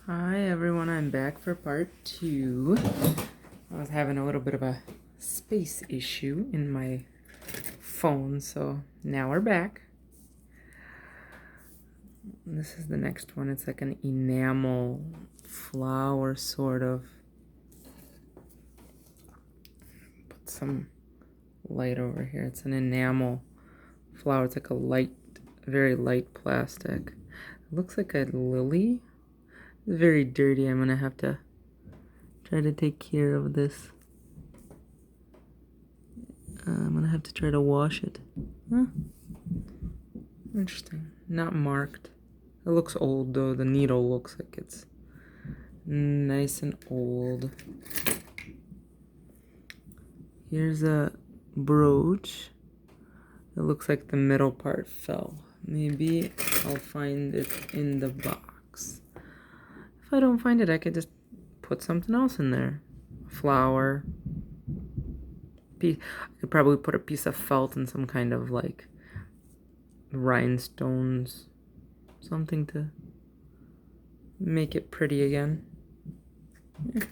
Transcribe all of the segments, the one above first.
Hi everyone, I'm back for part 2. I was having a little bit of a space issue in my phone, so now we're back. This is the next one. It's like an enamel flower, sort of. Put some light over here. It's an enamel flower. It's like a light, very light plastic. It looks like a lily. It's very dirty. I'm gonna have to try to take care of this. I'm gonna have to try to wash it. Huh? Interesting. Not marked. It looks old though. The needle looks like it's nice and old. Here's a brooch. It looks like the middle part fell. Maybe I'll find it in the box. If I don't find it, I could just put something else in there. A flower. I could probably put a piece of felt and some kind of like rhinestones. Something to make it pretty again. Yeah.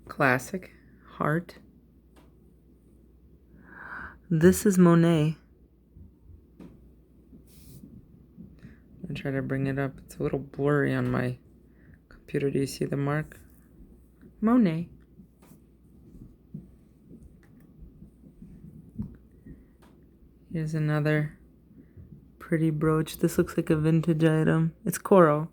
Classic. Heart. This is Monet. I'll try to bring it up. It's a little blurry on my computer. Do you see the mark? Monet. Here's another pretty brooch. This looks like a vintage item. It's coral.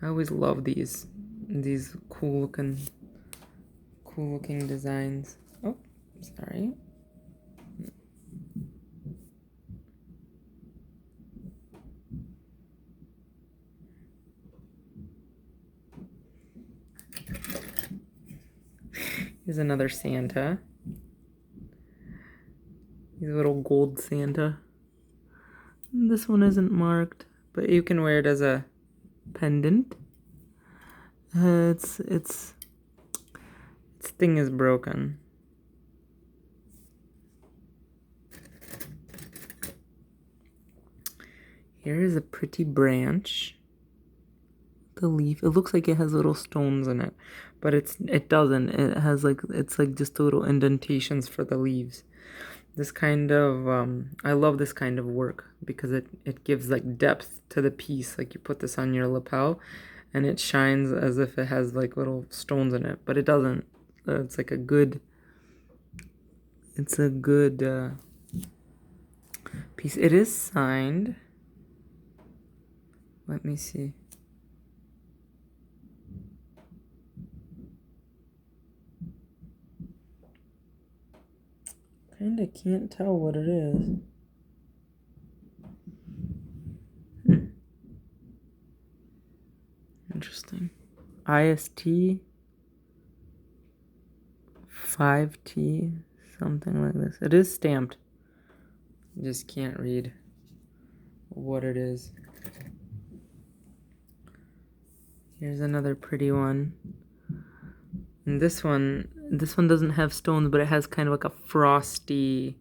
I always love these cool looking designs. Oh, sorry. Here's another Santa. He's a little gold Santa. This one isn't marked, but you can wear it as a pendant. Its thing is broken. Here is a pretty branch. The leaf. It looks like it has little stones in it, but it doesn't. It has it's like just little indentations for the leaves. This kind of I love this kind of work because it gives like depth to the piece. Like you put this on your lapel and it shines as if it has like little stones in it, but it doesn't. It's like a good piece. It is signed. Let me see. Kinda can't tell what it is. Interesting. IST 5T, something like this. It is stamped. You just can't read what it is. Here's another pretty one. And this one doesn't have stones, but it has kind of like a frosty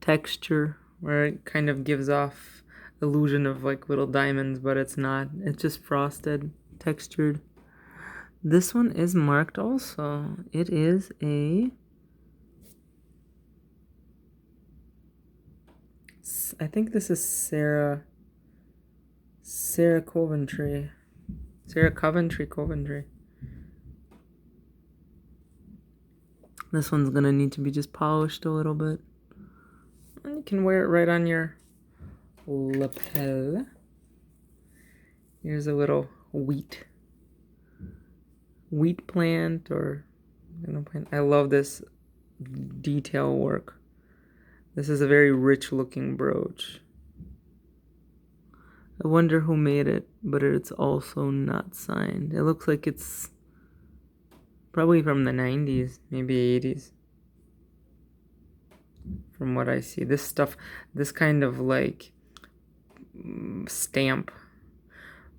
texture where it kind of gives off illusion of like little diamonds, but it's not. It's just frosted, textured. This one is marked also. It is I think this is Sarah Coventry. Sarah Coventry. This one's gonna need to be just polished a little bit. And you can wear it right on your lapel. Here's a little wheat plant or plant. I love this detail work. This is a very rich looking brooch. I wonder who made it, but it's also not signed. It looks like it's probably from the 90s, maybe 80s. From what I see. This stuff, this kind of like stamp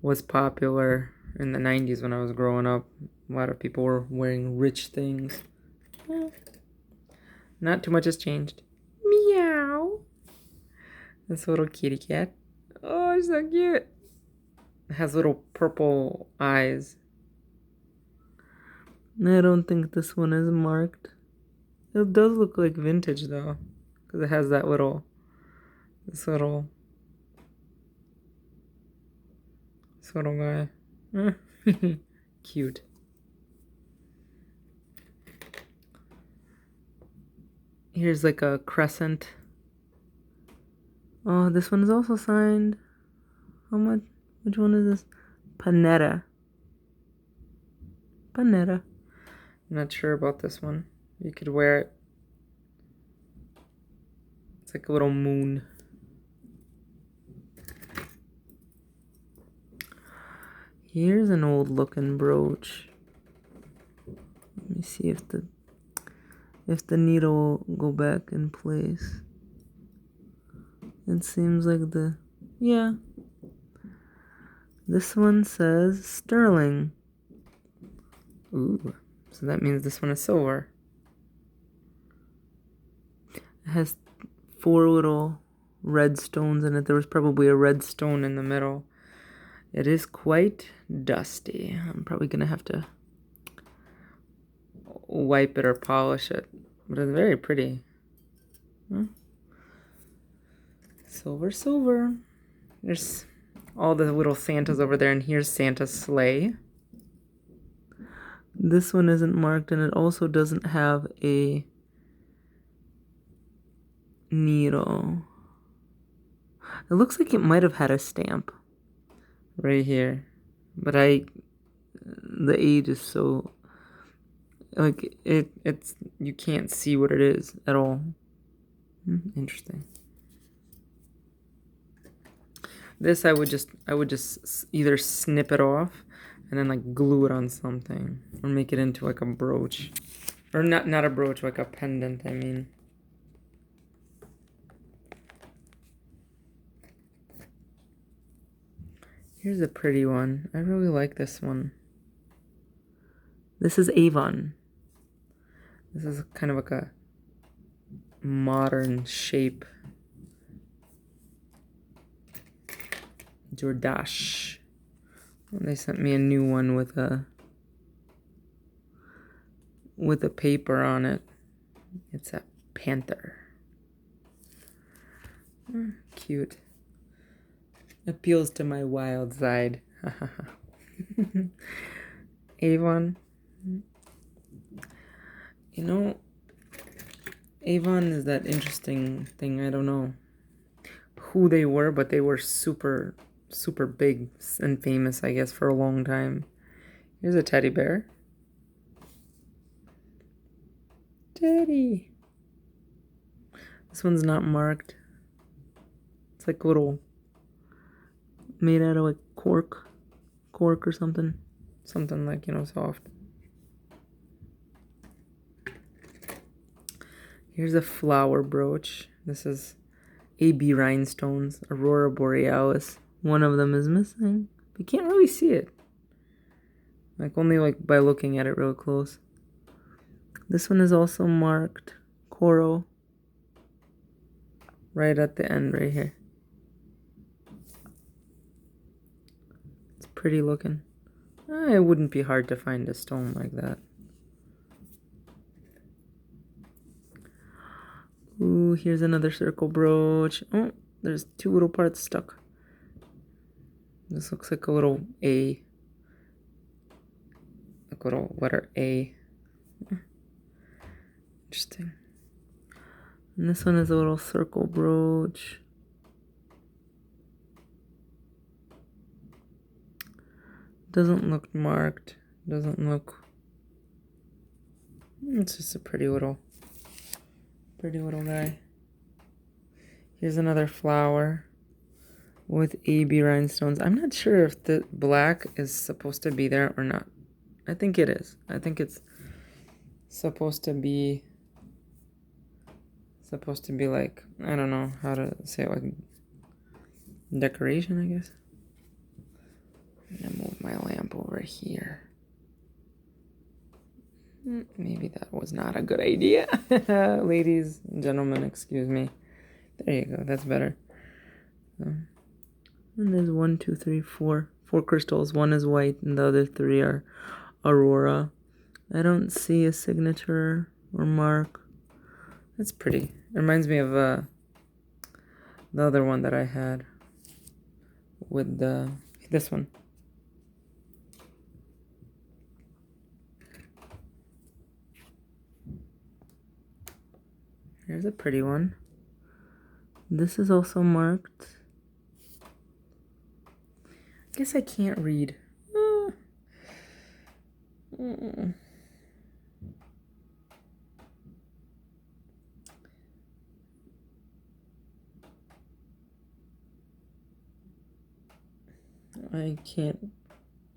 was popular in the 90s when I was growing up. A lot of people were wearing rich things. Not too much has changed. Meow. This little kitty cat. Oh, it's so cute. It has little purple eyes. I don't think this one is marked. It does look like vintage though, because it has that this little guy. Cute. Here's like a crescent. Oh, this one is also signed. How much? Which one is this? Panetta. I'm not sure about this one. You could wear it. It's like a little moon. Here's an old looking brooch. Let me see if the needle will go back in place. It seems like yeah. This one says sterling. Ooh, so that means this one is silver. It has 4 little red stones in it. There was probably a red stone in the middle. It is quite dusty. I'm probably gonna have to wipe it or polish it, but it's very pretty. Silver. There's all the little Santas over there, and here's Santa's sleigh. This one isn't marked, and it also doesn't have a needle. It looks like it might have had a stamp right here, but the age is so, like, it's you can't see what it is at all. Interesting. This I would just either snip it off and then like glue it on something, or make it into like a brooch, or not a brooch, like a pendant, I mean. Here's a pretty one. I really like this one. This is Avon. This is kind of like a modern shape. Jordache. And they sent me a new one with a paper on it. It's a panther. Cute. Appeals to my wild side. Avon. You know, Avon is that interesting thing. I don't know who they were, but they were super big and famous, I guess, for a long time. Here's a teddy bear. Teddy. This one's not marked. It's like little, made out of like cork or something like, soft. Here's a flower brooch. This is AB rhinestones, Aurora Borealis. One of them is missing. You can't really see it. Like only like by looking at it real close. This one is also marked coral. Right at the end right here. It's pretty looking. It wouldn't be hard to find a stone like that. Ooh, here's another circle brooch. Oh, there's 2 little parts stuck. This looks like a little A. Like a little letter A. Interesting. And this one is a little circle brooch. Doesn't look marked. Doesn't look... It's just a pretty little guy. Here's another flower with AB rhinestones. I'm not sure if the black is supposed to be there or not. I think it is. I think it's supposed to be like, I don't know how to say it, like decoration, I guess. I'm gonna move my lamp over here. Maybe that was not a good idea. Ladies and gentlemen, excuse me. There you go. That's better. And there's 1, 2, 3, 4. 4 crystals. One is white and the other 3 are Aurora. I don't see a signature or mark. That's pretty. It reminds me of the other one that I had with this one. Here's a pretty one. This is also marked. I guess I can't read.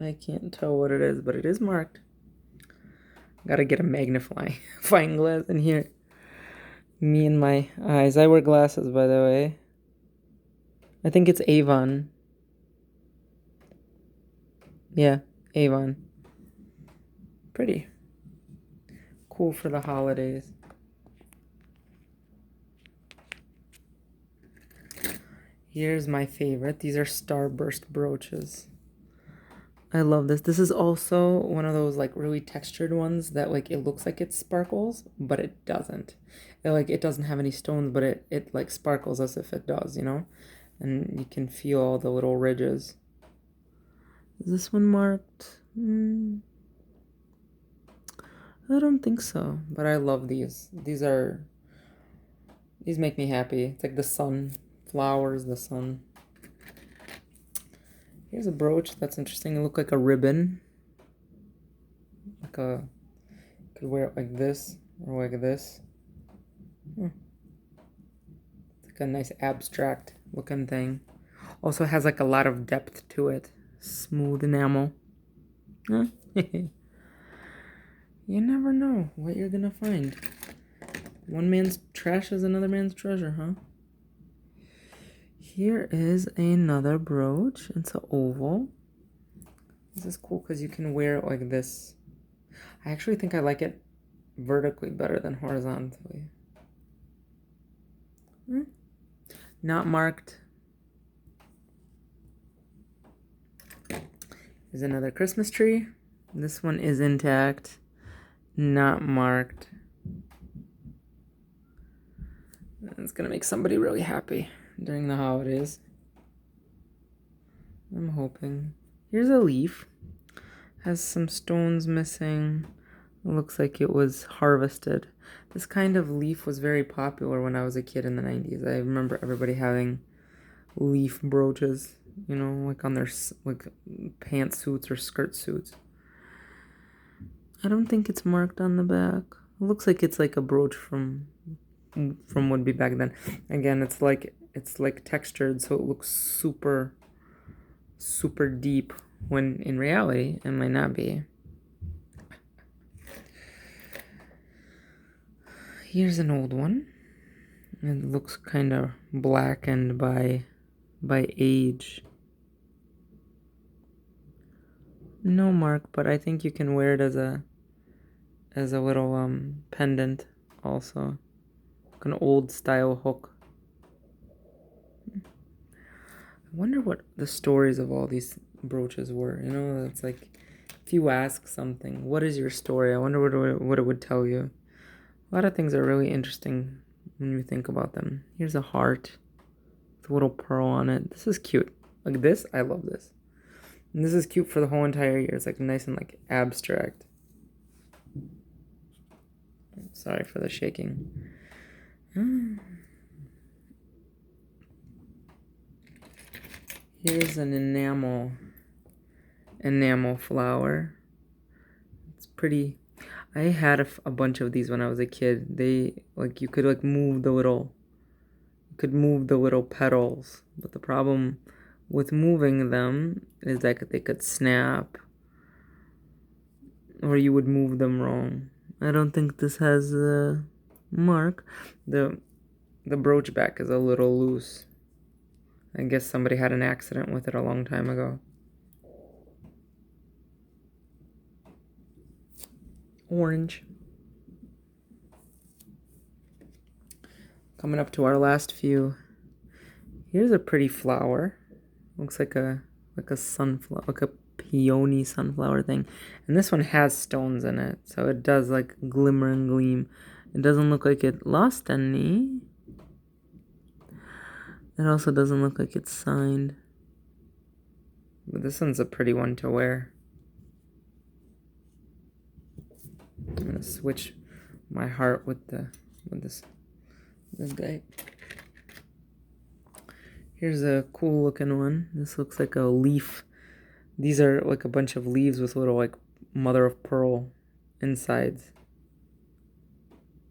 I can't tell what it is, but it is marked. Gotta get a magnifying glass in here. Me and my eyes. I wear glasses, by the way. I think it's Avon. Yeah, Avon. Pretty. Cool for the holidays. Here's my favorite. These are starburst brooches. I love this. This is also one of those like really textured ones that like it looks like it sparkles, but it doesn't. It doesn't have any stones, but it like sparkles as if it does, you know? And you can feel all the little ridges. Is this one marked? I don't think so, but I love these. These make me happy. It's like the sun, flowers, the sun. Here's a brooch that's interesting. It looks like a ribbon. You could wear it like this or like this. It's like a nice abstract looking thing. Also has like a lot of depth to it. Smooth enamel. Huh? You never know what you're gonna find. One man's trash is another man's treasure, huh? Here is another brooch. It's an oval. This is cool because you can wear it like this. I actually think I like it vertically better than horizontally. Not marked. Here's another Christmas tree. This one is intact. Not marked. It's gonna make somebody really happy during the holidays. I'm hoping. Here's a leaf. Has some stones missing. It looks like it was harvested. This kind of leaf was very popular when I was a kid in the 90s. I remember everybody having leaf brooches, you know, like on their like pantsuits or skirt suits. I don't think it's marked on the back. It looks like it's like a brooch from would be back then. Again, it's like textured, so it looks super deep when in reality it might not be. Here's an old one. It looks kind of blackened by age. No mark, but I think you can wear it as a little pendant also. Like an old style hook. I wonder what the stories of all these brooches were. You know, it's like if you ask something, what is your story? I wonder what it would tell you. A lot of things are really interesting when you think about them. Here's a heart with a little pearl on it. This is cute. Like this, I love this. And this is cute for the whole entire year. It's like nice and like abstract. Sorry for the shaking. Here's an enamel flower. It's pretty. I had a bunch of these when I was a kid. They like you could like move the little petals, but the problem with moving them is that they could snap or you would move them wrong. I don't think this has a mark. The brooch back is a little loose. I guess somebody had an accident with it a long time ago. orange. Coming up to our last few. Here's a pretty flower. Looks like a sunflower, like a peony sunflower thing. And this one has stones in it, so it does like glimmer and gleam. It doesn't look like it lost any. It also doesn't look like it's signed. But this one's a pretty one to wear. I'm gonna switch my heart with this guy. Here's a cool looking one. This looks like a leaf. These are like a bunch of leaves with little like mother of pearl insides.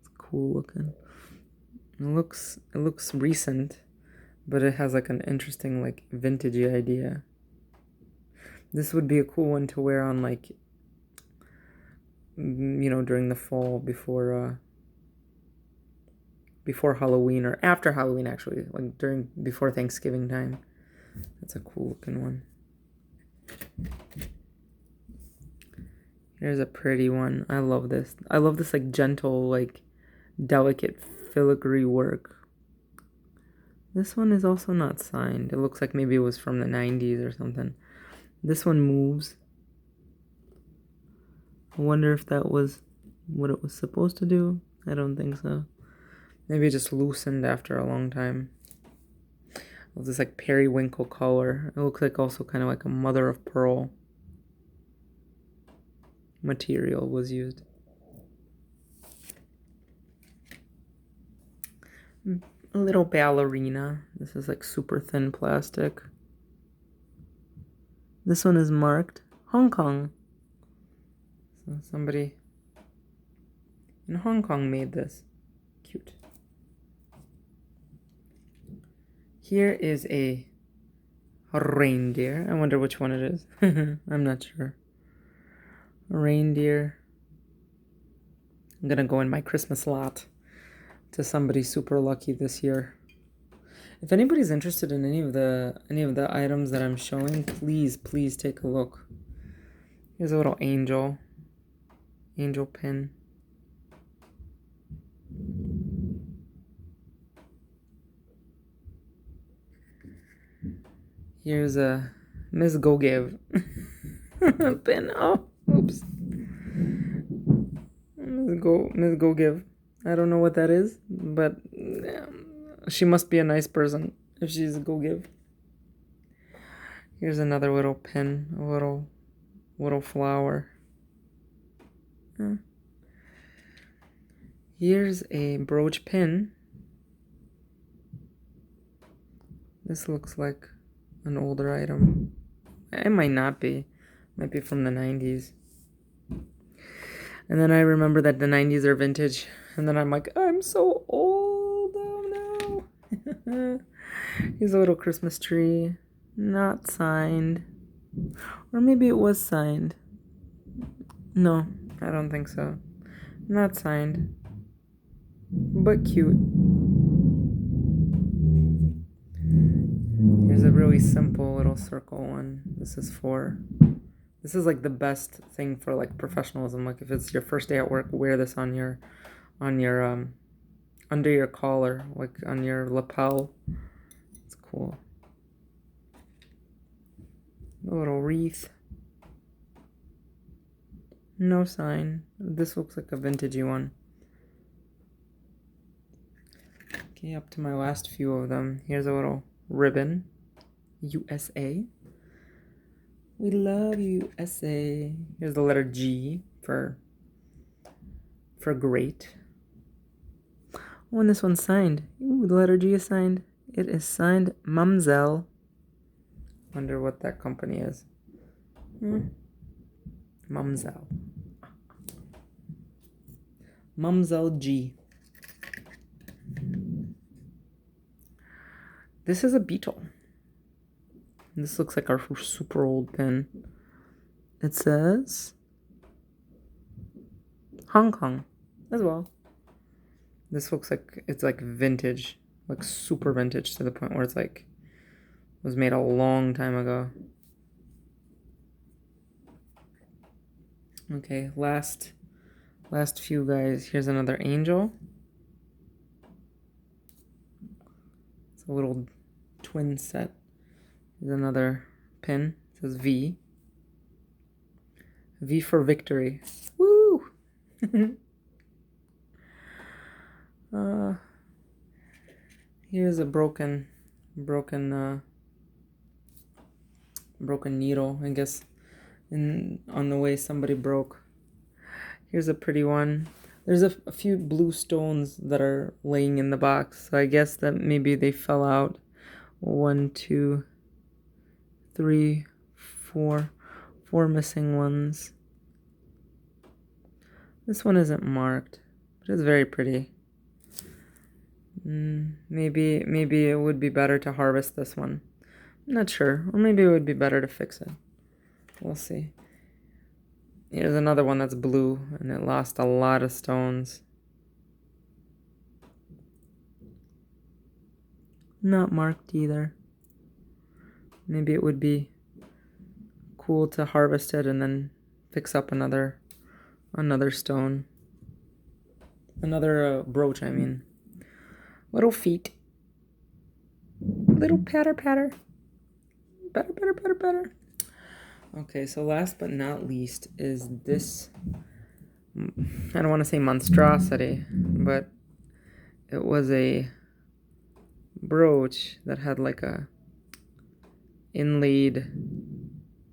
It's cool looking. It looks recent, but it has like an interesting like vintagey idea. This would be a cool one to wear on like, you know, during the fall before Halloween, or after Halloween actually, like before Thanksgiving time. That's a cool looking one. Here's a pretty one. I love this. I love this like gentle, like delicate filigree work. This one is also not signed. It looks like maybe it was from the 90s or something. This one moves. I wonder if that was what it was supposed to do. I don't think so. Maybe it just loosened after a long time. This like periwinkle color. It looks like also kind of like a mother of pearl material was used. A little ballerina. This is like super thin plastic. This one is marked Hong Kong. So somebody in Hong Kong made this. Cute. Here is a reindeer. I wonder which one it is. I'm not sure. A reindeer. I'm gonna go in my Christmas lot to somebody super lucky this year. If anybody's interested in any of the items that I'm showing, please take a look. Here's a little angel pin. Here's a Miss Go Give pin. Oh, oops. Miss Go Give. I don't know what that is, but she must be a nice person if she's a Go Give. Here's another little pin, a little flower. Here's a brooch pin. This looks like an older item. It might not be. It might be from the 90s. And then I remember that the 90s are vintage. And then I'm like, I'm so old. Oh no. Here's a little Christmas tree. Not signed. Or maybe it was signed. No, I don't think so. Not signed. But cute. Here's a really simple little circle one. This is like the best thing for like professionalism. Like if it's your first day at work, wear this on your under your collar, like on your lapel. It's cool. A little wreath. No sign. This looks like a vintagey one. Okay, up to my last few of them. Here's a little ribbon. USA. We love USA. Here's the letter G for great. Oh, and this one's signed. Ooh, the letter G is signed. It is signed Mamzelle. Wonder what that company is. Mamzelle. Mamzelle G. This is a beetle. This looks like our super old pin. It says Hong Kong as well. This looks like it's like vintage, like super vintage to the point where it's like it was made a long time ago. Okay, last Last few guys. Here's another angel. It's a little twin set. Here's another pin. It says V. V for victory. Woo! Here's a broken needle, I guess, on the way somebody broke. Here's a pretty one. There's a few blue stones that are laying in the box, so I guess that maybe they fell out. 1, 2, 3, 4. 4 missing ones. This one isn't marked, but it's very pretty. Maybe it would be better to harvest this one. I'm not sure. Or maybe it would be better to fix it. We'll see. Here's another one that's blue, and it lost a lot of stones. Not marked either. Maybe it would be cool to harvest it and then fix up another stone. Another brooch, I mean. Little feet. Little patter. Patter. Okay, so last but not least is this, I don't want to say monstrosity, but it was a brooch that had like a inlaid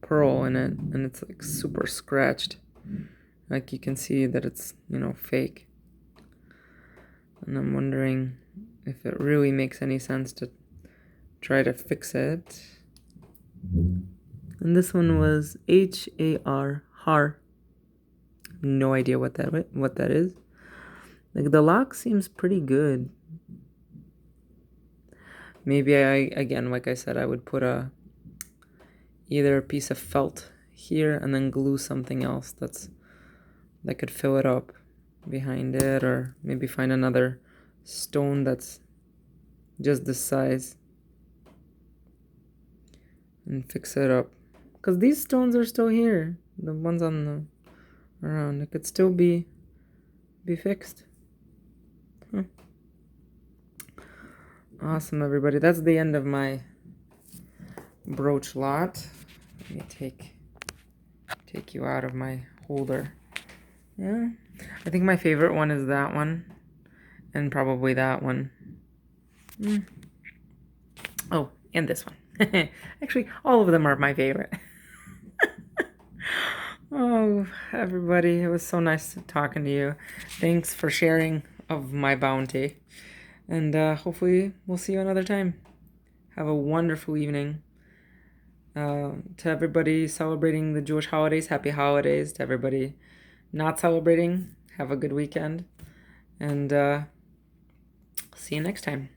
pearl in it, and it's like super scratched. Like you can see that it's, fake. And I'm wondering if it really makes any sense to try to fix it. And this one was H-A-R, har. No idea what that is. Like the lock seems pretty good. Maybe again, like I said, I would put either a piece of felt here and then glue something else that could fill it up behind it, or maybe find another stone that's just this size and fix it up. Because these stones are still here. The ones on the around. It could still be fixed. Awesome, everybody. That's the end of my brooch lot. Let me take you out of my holder. Yeah. I think my favorite one is that one. And probably that one. Oh, and this one. Actually, all of them are my favorite. Oh, everybody, it was so nice talking to you. Thanks for sharing of my bounty. And hopefully we'll see you another time. Have a wonderful evening. To everybody celebrating the Jewish holidays, happy holidays. To everybody not celebrating, have a good weekend. And see you next time.